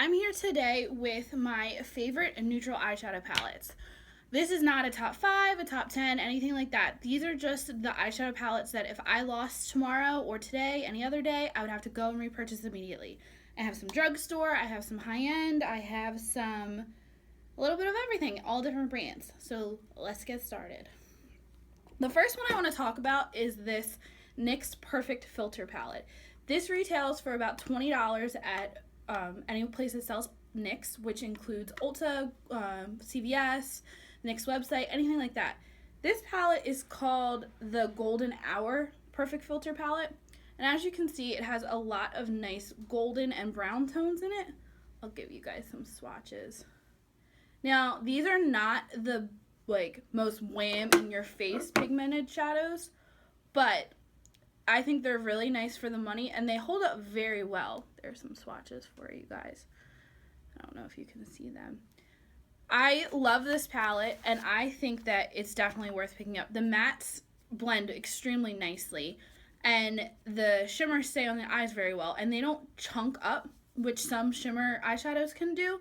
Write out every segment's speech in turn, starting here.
I'm here today with my favorite neutral eyeshadow palettes. This is not a top 5, a top 10, anything like that. These are just the eyeshadow palettes that if I lost tomorrow or today, any other day, I would have to go and repurchase immediately. I have some drugstore, I have some high-end, I have a little bit of everything, all different brands. So let's get started. The first one I want to talk about is this NYX Perfect Filter Palette. This retails for about $20 at any place that sells NYX, which includes Ulta, CVS, NYX website, anything like that. This palette is called the Golden Hour Perfect Filter Palette. And as you can see, it has a lot of nice golden and brown tones in it. I'll give you guys some swatches. Now, these are not the most wham in your face pigmented shadows, but I think they're really nice for the money and they hold up very well. There's some swatches for you guys. I don't know if you can see them. I love this palette and I think that it's definitely worth picking up. The mattes blend extremely nicely and the shimmers stay on the eyes very well and they don't chunk up, which some shimmer eyeshadows can do.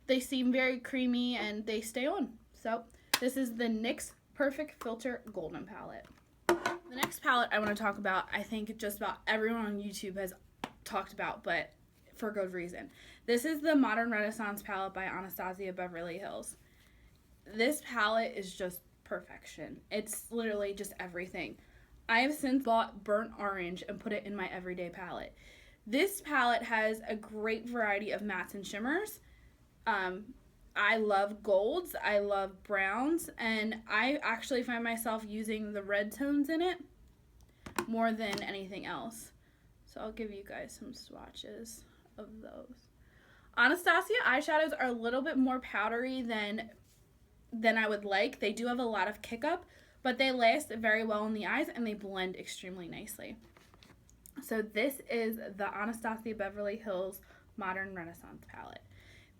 They seem very creamy and they stay on. So this is the NYX Perfect Filter Golden Palette. The next palette I want to talk about, I think just about everyone on YouTube has talked about, but for good reason. This is the Modern Renaissance palette by Anastasia Beverly Hills. This palette is just perfection. It's literally just everything. I have since bought burnt orange and put it in my everyday palette. This palette has a great variety of mattes and shimmers. I love golds, I love browns, and I actually find myself using the red tones in it more than anything else. So I'll give you guys some swatches of those. Anastasia eyeshadows are a little bit more powdery than I would like. They do have a lot of kick up, but they last very well in the eyes and they blend extremely nicely. So this is the Anastasia Beverly Hills Modern Renaissance palette.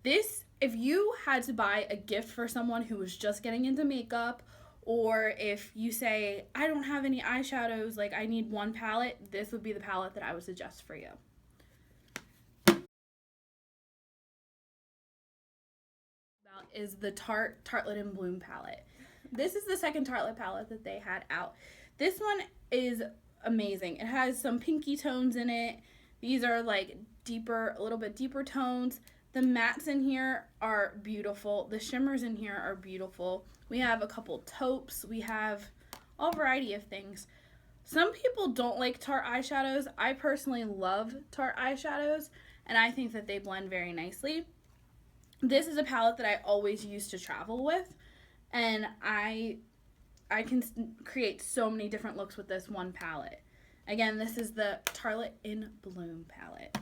This, if you had to buy a gift for someone who was just getting into makeup, or if you say, I don't have any eyeshadows, I need one palette, this would be the palette that I would suggest for you. Is the Tartlette in Bloom palette. This is the second Tartlette palette that they had out. This one is amazing. It has some pinky tones in it. These are deeper, a little bit deeper tones. The mattes in here are beautiful. The shimmers in here are beautiful. We have a couple taupes. We have all variety of things. Some people don't like Tarte eyeshadows. I personally love Tarte eyeshadows, and I think that they blend very nicely. This is a palette that I always use to travel with, and I can create so many different looks with this one palette. Again, this is the Tartlette in Bloom palette.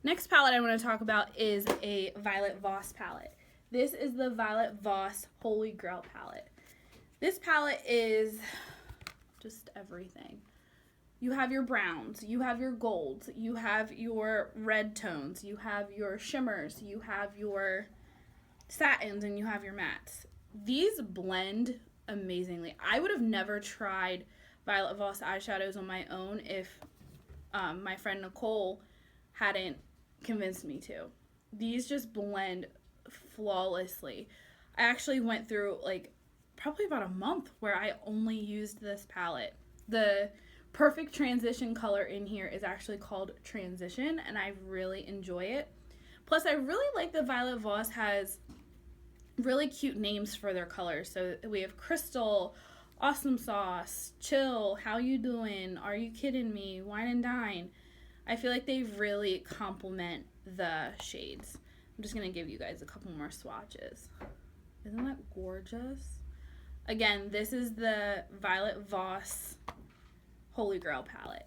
Next palette I want to talk about is a Violet Voss palette. This is the Violet Voss Holy Grail palette. This palette is just everything. You have your browns, you have your golds, you have your red tones, you have your shimmers, you have your satins, and you have your mattes. These blend amazingly. I would have never tried Violet Voss eyeshadows on my own if my friend Nicole hadn't convinced me to. These just blend flawlessly. I actually went through probably about a month where I only used this palette. The perfect transition color in here is actually called Transition, and I really enjoy it. Plus, I really like that Violet Voss has really cute names for their colors. So we have Crystal, Awesome Sauce, Chill, How You Doing, Are You Kidding Me, Wine and Dine. I feel like they really complement the shades. I'm just going to give you guys a couple more swatches. Isn't that gorgeous? Again, this is the Violet Voss Holy Grail palette.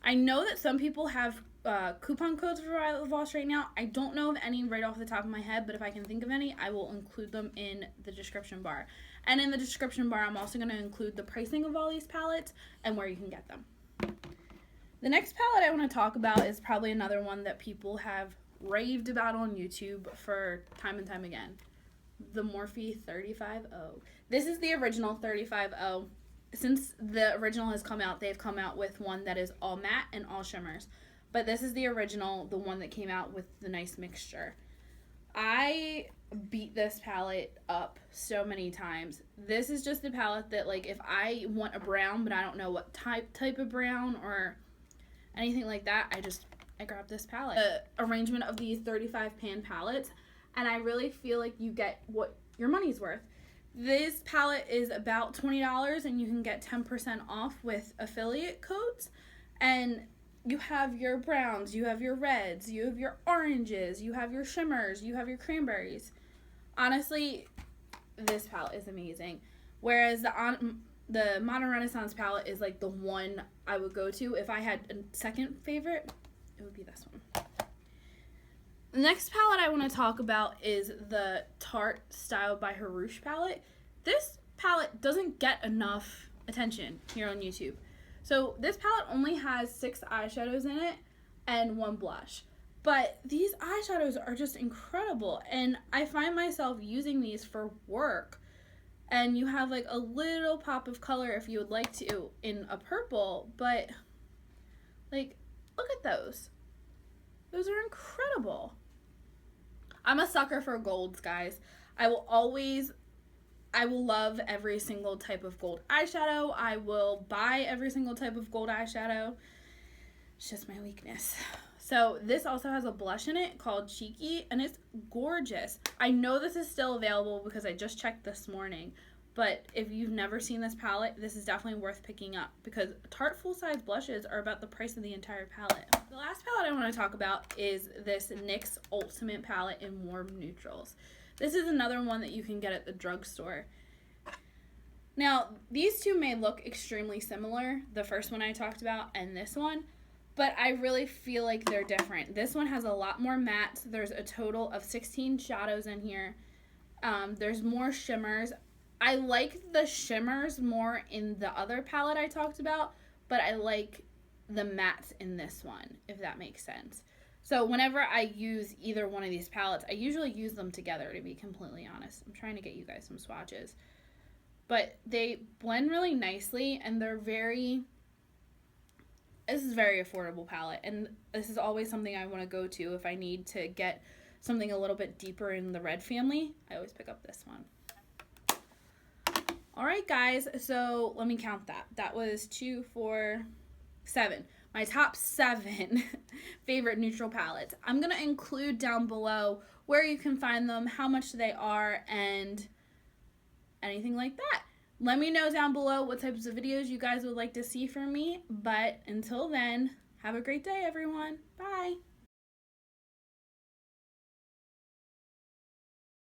I know that some people have coupon codes for Violet Voss right now. I don't know of any right off the top of my head, but if I can think of any, I will include them in the description bar. And in the description bar, I'm also going to include the pricing of all these palettes and where you can get them. The next palette I want to talk about is probably another one that people have raved about on YouTube for time and time again. The Morphe 35-0. This is the original 35-0. Since the original has come out, they've come out with one that is all matte and all shimmers. But this is the original, the one that came out with the nice mixture. I beat this palette up so many times. This is just a palette that, like, if I want a brown, but I don't know what type of brown or anything like that, I grab this palette. The arrangement of these 35 pan palettes, and I really feel like you get what your money's worth. This palette is about $20, and you can get 10% off with affiliate codes. And you have your browns, you have your reds, you have your oranges, you have your shimmers, you have your cranberries. Honestly, this palette is amazing. Whereas the Modern Renaissance palette is like the one I would go to. If I had a second favorite, it would be this one. The next palette I want to talk about is the Tarte Styled by Hursh palette. This palette doesn't get enough attention here on YouTube. So this palette only has 6 eyeshadows in it and 1 blush. But these eyeshadows are just incredible, and I find myself using these for work. And you have like a little pop of color if you would like to in a purple, but like, look at those. Those are incredible. I'm a sucker for golds, guys. I will love every single type of gold eyeshadow. I will buy every single type of gold eyeshadow. It's just my weakness. So this also has a blush in it called Cheeky, and it's gorgeous. I know this is still available because I just checked this morning, but if you've never seen this palette, this is definitely worth picking up because Tarte full-size blushes are about the price of the entire palette. The last palette I want to talk about is this NYX Ultimate palette in Warm Neutrals. This is another one that you can get at the drugstore. Now, these two may look extremely similar, the first one I talked about and this one, but I really feel like they're different. This one has a lot more mattes. There's a total of 16 shadows in here. There's more shimmers. I like the shimmers more in the other palette I talked about, but I like the mattes in this one, if that makes sense. So whenever I use either one of these palettes, I usually use them together, to be completely honest. I'm trying to get you guys some swatches. But they blend really nicely, and they're this is a very affordable palette, and this is always something I want to go to if I need to get something a little bit deeper in the red family. I always pick up this one. Alright guys, so let me count that. That was 2, 4, 7. My top 7 favorite neutral palettes. I'm going to include down below where you can find them, how much they are, and anything like that. Let me know down below what types of videos you guys would like to see from me. But until then, have a great day, everyone. Bye.